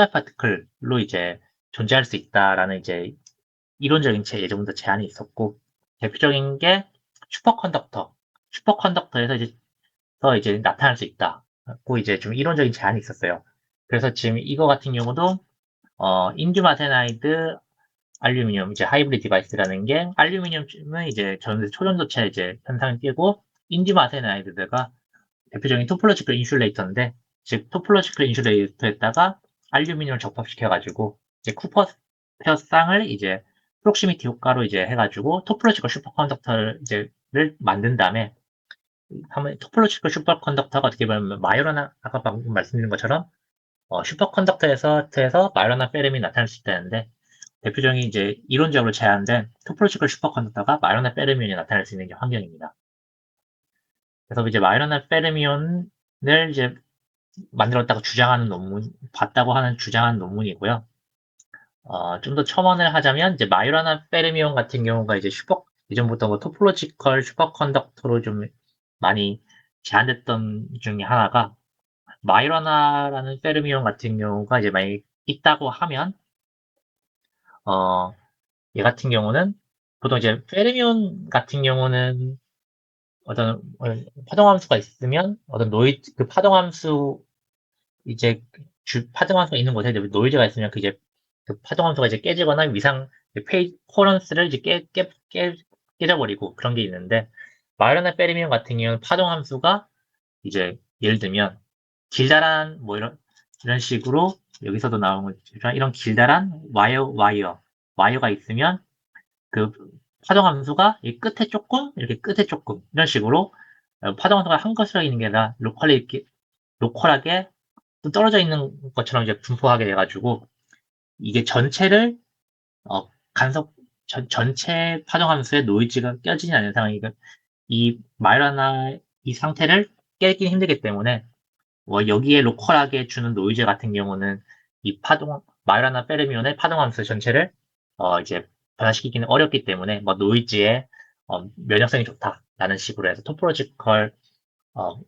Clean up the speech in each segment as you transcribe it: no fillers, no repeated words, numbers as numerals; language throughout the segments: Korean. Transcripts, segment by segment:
파티클로 이제 존재할 수 있다라는 이제 이론적인 예전부터 제안이 있었고, 대표적인 게 슈퍼컨덕터에서 이제 나타날 수 있다고 이제 좀 이론적인 제안이 있었어요. 그래서 지금 이거 같은 경우도 인듐 아세나이드 알루미늄 이제 하이브리드 디바이스라는 게 알루미늄은 이제 초전도체 이제 현상을 띄고 인듐 아세나이드가 대표적인 토폴로지컬 인슐레이터인데, 즉 토폴로지컬 인슐레이터에다가 알루미늄을 접합시켜가지고 이제 쿠퍼페어 쌍을 이제 프록시미티 효과로 이제 해가지고 토폴로지컬 슈퍼컨덕터를 이제를 만든 다음에, 한번 토폴로지컬 슈퍼컨덕터가 어떻게 보면 마이너나 아까 방금 말씀드린 것처럼 슈퍼컨덕터에서 마이너나 페름이 나타날 수 있다는데, 대표적인 이제 이론적으로 제한된 토폴로지컬 슈퍼컨덕터가 마이너나 페르미온이 나타날 수 있는 게 환경입니다. 그래서 이제 마이너나 페르미온을 이제 만들었다고 주장하는 논문, 봤다고 주장하는 논문이고요. 좀 더 첨언을 하자면, 이제 마이너나 페르미온 같은 경우가 이제 예전부터 뭐 토폴로지컬 슈퍼컨덕터로 좀 많이 제한됐던 중에 하나가, 마이너나라는 페르미온 같은 경우가 이제 만약 있다고 하면, 어, 얘 같은 경우는 보통 이제 페르미온 같은 경우는 어떤 파동함수가 있으면 어떤 그 파동함수 이제 파동함수가 있는 곳에 이제 노이즈가 있으면 그 파동함수가 이제 깨지거나 코런스를 이제 깨져버리고 그런 게 있는데, 마이너나 페르미온 같은 경우는 파동함수가 이제 예를 들면 길다란 뭐 이런 식으로 여기서도 나오는 것처럼 이런 길다란 와이어가 있으면 그 파동함수가 이 끝에 조금 이렇게 끝에 조금 이런 식으로 파동함수가 한 것으로 있는 게 아니라 로컬하게 좀 떨어져 있는 것처럼 이제 분포하게 돼가지고, 이게 전체를 간섭 전체 파동함수의 노이즈가 껴지지 않는 상황이니까 이 마이너나 이 상태를 깨기 힘들기 때문에, 여기에 로컬하게 주는 노이즈 같은 경우는 이 마이너나 페르미온의 파동함수 전체를 이제 변화시키기는 어렵기 때문에 뭐 노이즈에 면역성이 좋다라는 식으로 해서 어,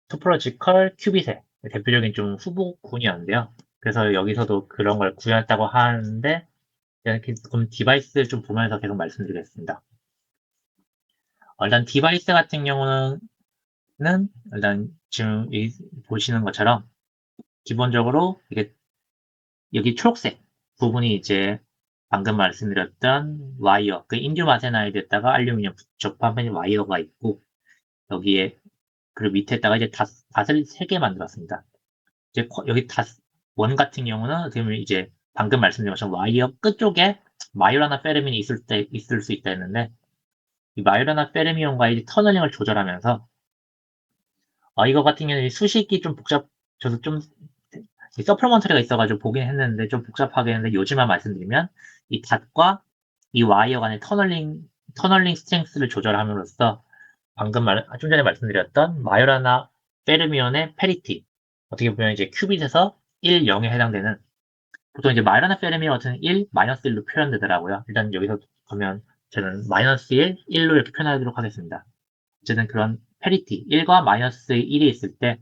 토폴로지컬 큐빗의 대표적인 좀 후보군이었는데요. 그래서 여기서도 그런 걸 구현했다고 하는데, 이렇게 그럼 디바이스 좀 보면서 계속 말씀드리겠습니다. 일단 디바이스 같은 경우는 일단 지금 보시는 것처럼 기본적으로 이게 여기 초록색 부분이 이제 방금 말씀드렸던 와이어, 그 인듐 아세나이드에다가 알루미늄 접합한 와이어가 있고, 여기에 그리고 밑에다가 이제 닷을 3개 만들었습니다. 이제 여기 원 같은 경우는 어떻게 보면 이제 방금 말씀드린 것처럼 와이어 끝쪽에 마이오라나 페르민이 있을 수 있다 했는데, 이 마이오라나 페르미온과 이 터널링을 조절하면서 이거 같은 경우는 수식이 좀 저도 좀 서플먼터리가 있어가지고 보긴 했는데 좀 복잡하게 했는데, 요즘만 말씀드리면 이 닷과 이 와이어 간의 터널링 스트렝스를 조절함으로써 좀 전에 말씀드렸던 마요라나 페르미온의 페리티, 어떻게 보면 이제 큐빗에서 1, 0에 해당되는, 보통 이제 마요라나 페르미온 같은 1, 마이너스 1로 표현되더라고요. 일단 여기서 보면 저는 마이너스 1, 1로 이렇게 표현하도록 하겠습니다. 어쨌든 그런 페리티, 1과 마이너스 1이 있을 때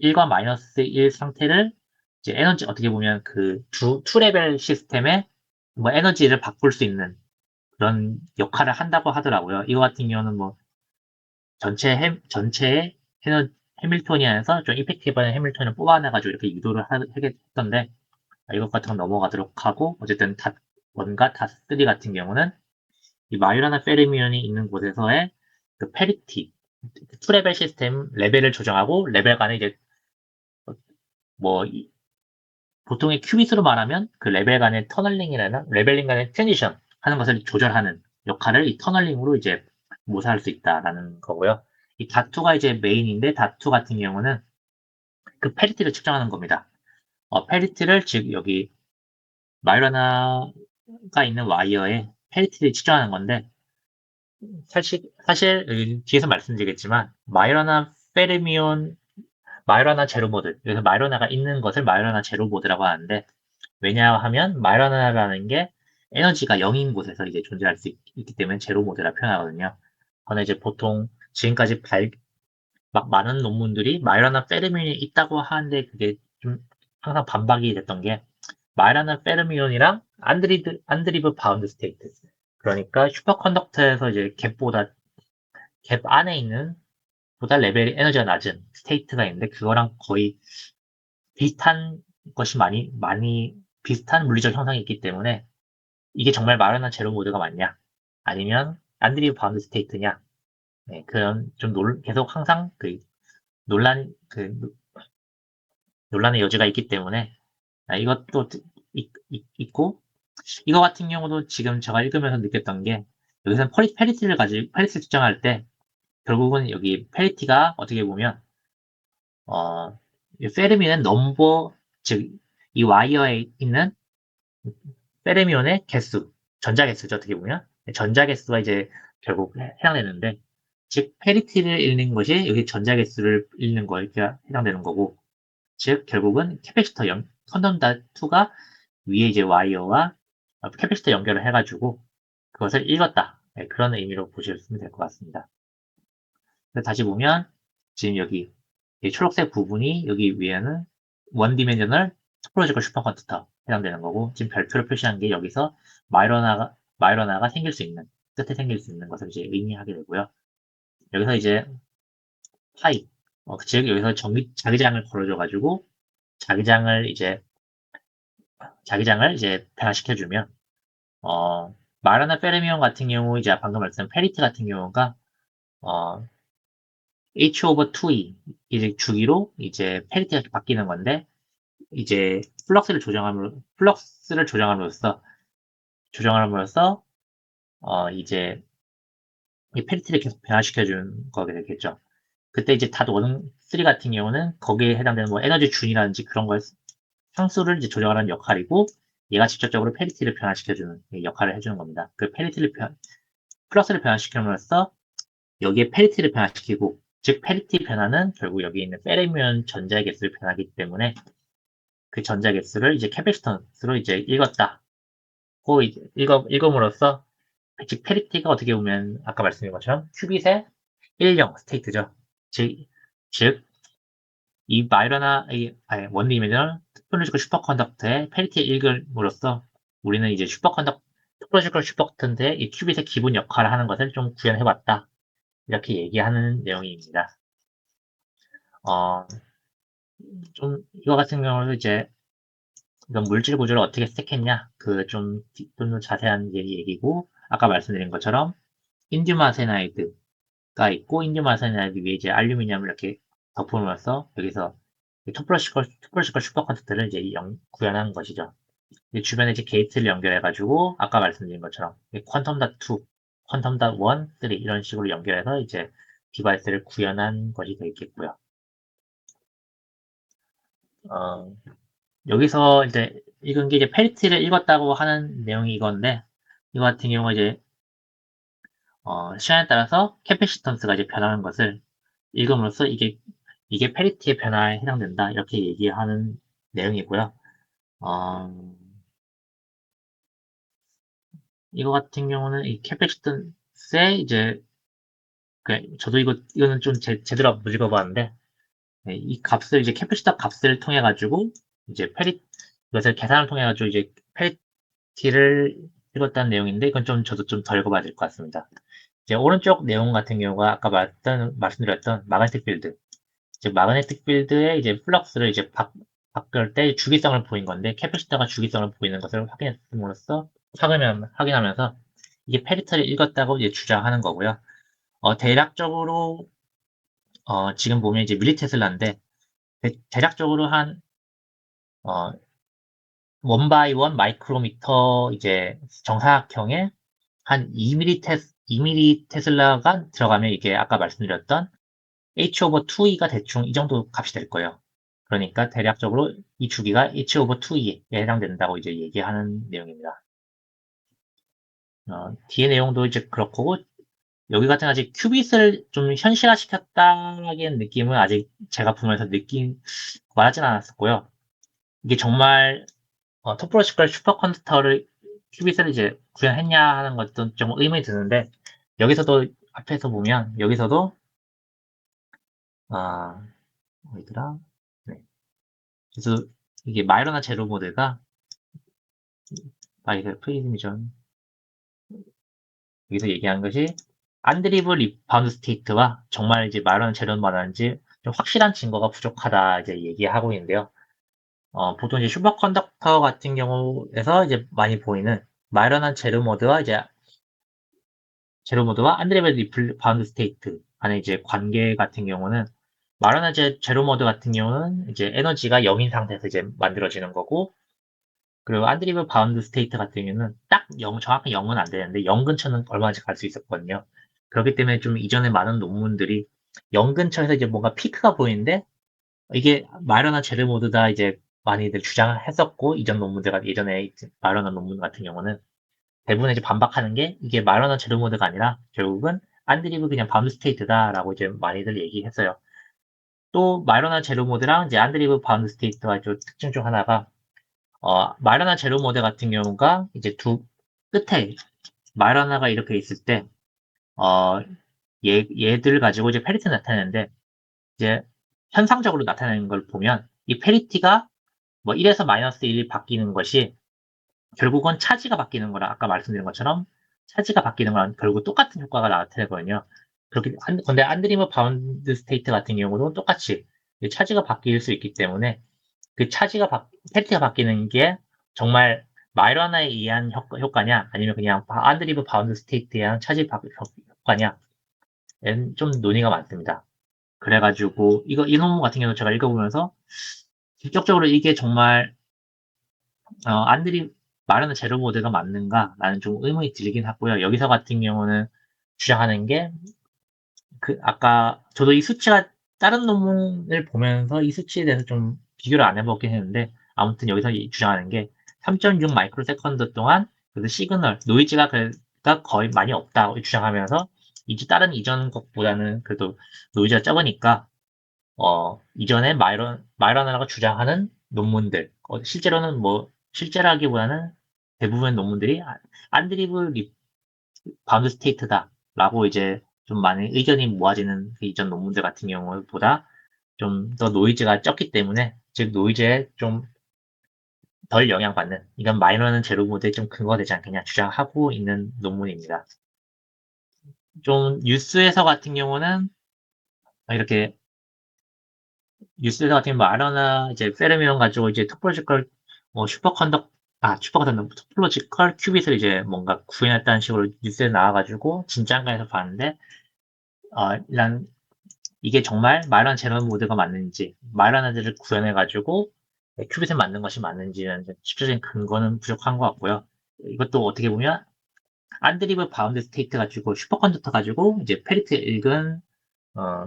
1과 마이너스 1 상태를 이제 에너지, 어떻게 보면 그 투 레벨 시스템의 뭐 에너지를 바꿀 수 있는 그런 역할을 한다고 하더라고요. 이거 같은 경우는 뭐 전체의 해밀토니안에서 좀 이펙티브한 해밀토니안을 뽑아내가지고 이렇게 유도를 하게 했던데, 이것 같은 건 넘어가도록 하고, 어쨌든 닷1과 닷3 같은 경우는 이 마유라나 페르미온이 있는 곳에서의 그 페리티, 투레벨 시스템 레벨을 조정하고, 레벨 간에 이제 뭐 보통의 큐빗으로 말하면 그 레벨 간의 터널링이라나 레벨링 간의 트랜지션 하는 것을 조절하는 역할을 이 터널링으로 이제 모사할 수 있다라는 거고요. 이 다투가 이제 메인인데, 다투 같은 경우는 그 페리티를 측정하는 겁니다. 페리티를 즉 여기 마이너나가 있는 와이어에 페리티를 측정하는 건데, 사실 여기 뒤에서 말씀드리겠지만 마이너나 제로 모드, 여기서 마이너나가 있는 것을 마이너나 제로 모드라고 하는데, 왜냐하면 마이너나라는 게 에너지가 0인 곳에서 이제 존재할 수 있기 때문에 제로 모드라 표현하거든요. 그런데 이제 보통 지금까지 막 많은 논문들이 마이너나 페르민이 있다고 하는데, 그게 좀 항상 반박이 됐던 게 마이라나 페르미온이랑 안드리브 바운드 스테이트. 그러니까 슈퍼컨덕터에서 이제 갭 안에 있는 보다 레벨 에너지가 낮은 스테이트가 있는데 그거랑 거의 비슷한 것이 많이 비슷한 물리적 현상이 있기 때문에 이게 정말 마이너나 제로 모드가 맞냐? 아니면 안드리브 바운드 스테이트냐? 네, 그런 좀 계속 항상 그 논란의 여지가 있기 때문에 이것도 있고 이거 같은 경우도 지금 제가 읽으면서 느꼈던 게 여기서는 페리티를 측정할 때 결국은 여기 페리티가 어떻게 보면 이 페르미는 넘버 즉 이 와이어에 있는 페르미온의 개수 전자 개수죠 어떻게 보면 전자 개수가 이제 결국 해당되는데 즉 페리티를 읽는 것이 여기 전자 개수를 읽는 거에 해당되는 거고 즉 결국은 컨덤다 2가 위에 이제 와이어와 캐패시터 연결을 해가지고 그것을 읽었다. 네, 그런 의미로 보시면 될 것 같습니다. 다시 보면 지금 여기 이 초록색 부분이 여기 위에는 원 디멘셔널 토포로지컬 슈퍼컴퓨터 해당되는 거고 지금 별표로 표시한 게 여기서 마이러나가 생길 수 있는 끝에 생길 수 있는 것을 이제 의미하게 되고요. 여기서 이제 파이 즉 여기서 자기장을 걸어줘 가지고 자기장을 이제 변화시켜주면 마라나 페르미온 같은 경우 이제 방금 말씀드린 페리티 같은 경우가 어, H 오버 2E 이제 주기로 이제 페리티가 바뀌는 건데 이제 플럭스를 조정함으로써 이제 이 페리티를 계속 변화시켜주는 거게 되겠죠. 그때 이제 닷 1, 3 같은 경우는 거기에 해당되는 뭐 에너지 준이라든지 그런 걸 상수를 이제 조정하는 역할이고 얘가 직접적으로 페리티를 변화시켜주는 역할을 해주는 겁니다. 플러스를 변화시킴으로써 여기에 페리티를 변화시키고 즉 페리티 변화는 결국 여기 있는 페르미온 전자 개수를 변하기 때문에 그 전자 개수를 이제 캐패시턴스로 이제 읽었다. 고 읽음으로써 즉 페리티가 어떻게 보면 아까 말씀드린 것처럼 큐빗의 1형 스테이트죠. 즉 이 원리미터 토포로지컬 슈퍼컨덕터의 페리티의 읽음으로써 우리는 이제 토포로지컬 슈퍼컨덕터의 이 큐빗의 기본 역할을 하는 것을 좀 구현해봤다. 이렇게 얘기하는 내용입니다. 어, 이거 같은 경우는 이제 이런 물질 구조를 어떻게 스택했냐, 좀 더 자세한 얘기고, 아까 말씀드린 것처럼, 인듐 아세나이드가 있고, 인듐 아세나이드 위에 이제 알루미늄을 이렇게 덮음으로써, 여기서 토포로시컬 슈퍼컨덕터를 이제 구현한 것이죠. 주변에 이제 게이트를 연결해가지고, 아까 말씀드린 것처럼, 퀀텀.2, 퀀텀.1, 3 이런 식으로 연결해서 이제 디바이스를 구현한 것이 되겠고요. 어, 여기서 이제 읽은 게 이제 페리티를 읽었다고 하는 내용이 이건데, 이거 같은 경우 이제, 시간에 따라서 캐패시턴스가 이제 변하는 것을 읽음으로써 이게 페리티의 변화에 해당된다. 이렇게 얘기하는 내용이고요. 어, 이거 같은 경우는 이 캐패시턴스의 이제, 저도 이거는 좀 제대로 못 읽어봤는데, 네, 이 값을 이제 캐패시터 값을 통해 가지고 이제 이것을 계산을 통해 가지고 이제 페리티를 읽었다는 내용인데 이건 저도 좀 더 읽어봐야 될 것 같습니다. 이제 오른쪽 내용 같은 경우가 아까 말씀드렸던 마그네틱 필드, 즉 마그네틱 필드의 이제 플럭스를 이제 바꿀 때 주기성을 보인 건데 캐패시터가 주기성을 보이는 것을 확인하면서 이게 페리티를 읽었다고 이제 주장하는 거고요. 대략적으로 지금 보면 이제 밀리테슬라인데 대략적으로 한 어, 원 바이 원 마이크로미터 이제 정사각형에 한 2mm 테슬라가 들어가면 이게 아까 말씀드렸던 H 오버 2E가 대충 이 정도 값이 될 거예요. 그러니까 대략적으로 이 주기가 H 오버 2E에 해당된다고 이제 얘기하는 내용입니다. 뒤에 내용도 이제 그렇고 여기 같은 아직 큐빗을 좀 현실화시켰다는 느낌은 아직 제가 보면서 말하진 않았었고요. 이게 정말 토포로시컬 슈퍼컨덕터를 큐빗을 이제 구현했냐 하는 것도 좀 의문이 드는데 여기서도 앞에서 보면 여기서도 아 어디더라? 네. 그래서 이게 마이너나 제로 모드가 이게 프리즘이전 여기서 얘기한 것이 안드리블 리바운드 스테이트와 정말 이제 마이너나 제로는 말하는지 좀 확실한 증거가 부족하다 이제 얘기하고 있는데요. 보통 이제 슈퍼컨덕터 같은 경우에서 이제 많이 보이는 마이너나 제로 모드와 안드레벨 리바운드 스테이트 간의 이제 관계 같은 경우는 마이너나 제로 모드 같은 경우는 이제 에너지가 0인 상태에서 이제 만들어지는 거고, 그리고 안드리블 바운드 스테이트 같은 경우는 딱 0, 정확히 0은 안 되는데 0 근처는 얼마든지 갈 수 있었거든요. 그렇기 때문에 좀 이전에 많은 논문들이 0 근처에서 이제 뭔가 피크가 보이는데 이게 마이너나 제로 모드다 이제 많이들 주장했었고, 이전 논문들, 예전에 마이너나 논문 같은 경우는 대부분 이제 반박하는 게 이게 마이너나 제로 모드가 아니라 결국은 안드리블 그냥 바운드 스테이트다라고 이제 많이들 얘기했어요. 또 마이너나 제로 모드랑 이제 안드리블 바운드 스테이트와 좀 특징 중 하나가 마이너나 제로 모드 같은 경우가 이제 두 끝에 마이너나가 이렇게 있을 때 얘들 가지고 이제 페리티 나타내는데 이제 현상적으로 나타내는 걸 보면 이 페리티가 뭐 1에서 마이너스 1이 바뀌는 것이 결국은 차지가 바뀌는 거라 아까 말씀드린 것처럼 차지가 바뀌는 거랑 결국 똑같은 효과가 나타내거든요. 근데 안드리머 바운드 스테이트 같은 경우도 똑같이 차지가 바뀔 수 있기 때문에 그 페리티가 바뀌는 게 정말 마이너나에 의한 효과냐 아니면 그냥 안드리버 바운드 스테이트에 의한 효과냐 좀 논의가 많습니다. 그래가지고 이 논문 같은 경우는 제가 읽어보면서 직접적으로 이게 정말 안드리 마이너나 제로 모드가 맞는가라는 좀 의문이 들긴 하고요. 여기서 같은 경우는 주장하는 게 아까 저도 이 수치가 다른 논문을 보면서 이 수치에 대해서 좀 비교를 안 해보긴 했는데 아무튼 여기서 주장하는 게 3.6 마이크로 세컨드 동안 그래도 시그널 노이즈가 거의 많이 없다고 주장하면서 이제 다른 이전 것보다는 그래도 노이즈가 적으니까 이전에 마이러너가 주장하는 논문들 실제로는 뭐 실제라기보다는 대부분의 논문들이 안드리블 바운드 스테이트다라고 이제 좀 많은 의견이 모아지는 그 이전 논문들 같은 경우보다 좀 더 노이즈가 적기 때문에 즉 노이즈에 좀 덜 영향받는 이건 마이너는 제로 모드에 좀 근거가 되지 않겠냐 주장하고 있는 논문입니다. 좀 뉴스에서 같은 경우는 이렇게 뉴스에서 같은 경우 마이너나 이제 페르미온 가지고 이제 토폴로지컬 토폴로지컬 큐빗을 이제 뭔가 구현했다는 식으로 뉴스에 나와가지고 진짠가에서 봤는데 일단 이게 정말 마이너나 제로 모드가 맞는지 마이너나들을 구현해가지고 큐빗을 만든 것이 맞는지는 실질적인 근거는 부족한 것 같고요. 이것도 어떻게 보면 안드리블 바운드 스테이트 가지고 슈퍼컨덕터 가지고 이제 페리트 읽은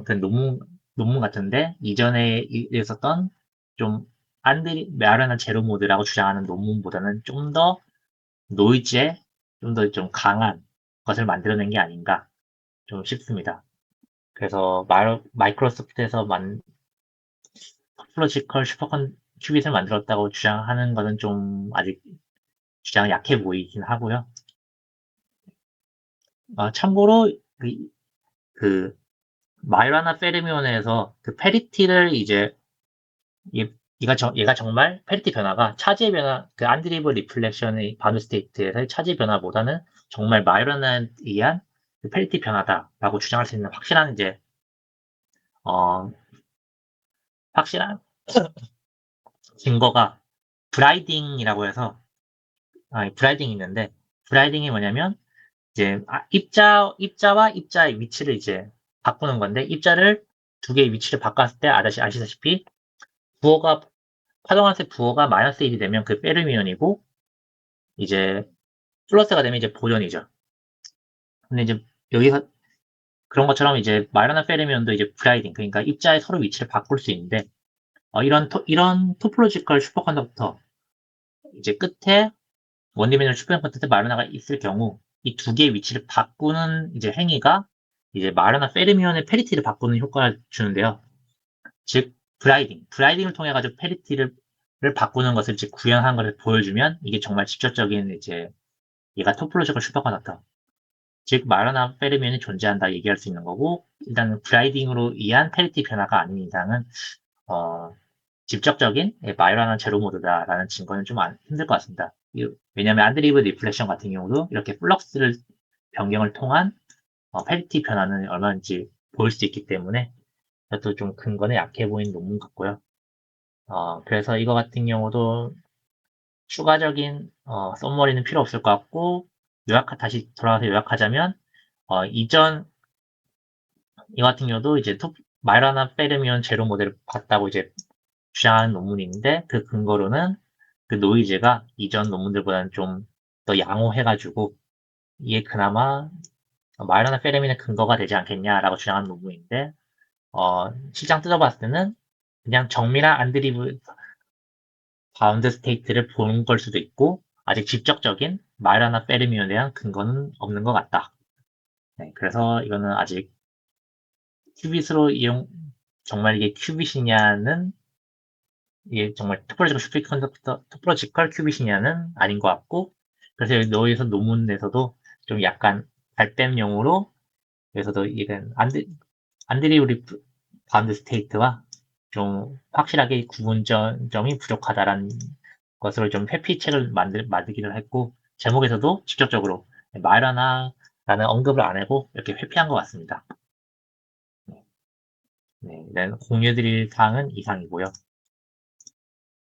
그 논문 같은데 이전에 있었던 좀 마이너나 제로 모드라고 주장하는 논문보다는 좀 더 노이즈에 좀 더 좀 강한 것을 만들어낸 게 아닌가 좀 싶습니다. 그래서 마이크로소프트에서 토폴로지컬 큐빗을 만들었다고 주장하는 것은 좀 아직 주장이 약해 보이긴 하고요. 참고로 그 마이라나 페르미온에서 그 페리티를 이제 얘가 정말 페리티 변화가 차지의 변화, 그 안드리블 리플렉션의 바운드 스테이트에서의 차지의 변화보다는 정말 마이라나에 의한 그 페리티 변화다라고 주장할 수 있는 어, 확실한 증거가 브라이딩이라고 해서 브라이딩이 있는데 브라이딩이 뭐냐면 이제 입자와 입자의 위치를 이제 바꾸는 건데 입자를 두 개의 위치를 바꿨을 때 아시다시피 부호가 파동한세 부호가 마이너스 1이 되면 그 페르미온이고 이제 플러스가 되면 이제 보존이죠. 근데 이제 여기서 그런 것처럼 이제 마이너나 페르미온도 이제 브라이딩 그러니까 입자의 서로 위치를 바꿀 수 있는데 이런 토폴로지컬 슈퍼컨덕터 이제 끝에 원디메널 슈퍼컨덕터 마이너나가 있을 경우 이 두 개의 위치를 바꾸는 이제 행위가 이제 마이너나 페르미온의 페리티를 바꾸는 효과를 주는데요. 즉 브라이딩을 통해 가지고 페리티를 바꾸는 것을 이제 구현한 것을 보여주면 이게 정말 직접적인 이제 얘가 토폴로지컬 슈퍼컨덕터 즉 마이너나 페르미온이 존재한다 얘기할 수 있는 거고 일단 브라이딩으로 의한 페리티 변화가 아닌 이상은 어, 직접적인 마이너나 제로 모드다라는 증거는 좀 힘들 것 같습니다. 왜냐하면 안드리브 리플렉션 같은 경우도 이렇게 플럭스를 변경을 통한 페리티 변화는 얼마인지 보일 수 있기 때문에 이것도 좀 근거는 약해 보이는 논문 같고요. 그래서 이거 같은 경우도 추가적인 썸머리는 필요 없을 것 같고 다시 돌아가서 요약하자면 이전 이 같은 경우도 이제 마이너나 페르미온 제로 모델을 봤다고 이제 주장하는 논문인데 그 근거로는 그 노이즈가 이전 논문들보다는 좀 더 양호해가지고 이게 그나마 마이너나 페르미온의 근거가 되지 않겠냐라고 주장하는 논문인데 시장 뜯어봤을 때는 그냥 정밀한 안드리브 바운드 스테이트를 보는 걸 수도 있고 아직 직접적인 마이너나 페르미온에 대한 근거는 없는 것 같다. 네, 그래서 이거는 아직 큐빗으로 정말 이게 큐빗이냐는 이게 정말 토포로지컬 큐빗이냐는 아닌 것 같고 그래서 여기서 논문에서도 좀 약간 발뺌용으로 여기서도 이건 안드리우리 바운드 스테이트와 좀 확실하게 구분점이 부족하다라는 것으로 좀 회피책을 만들기를 했고 제목에서도 직접적으로 마이러나라는 언급을 안 하고 이렇게 회피한 것 같습니다. 네, 공유드릴 사항은 이상이고요.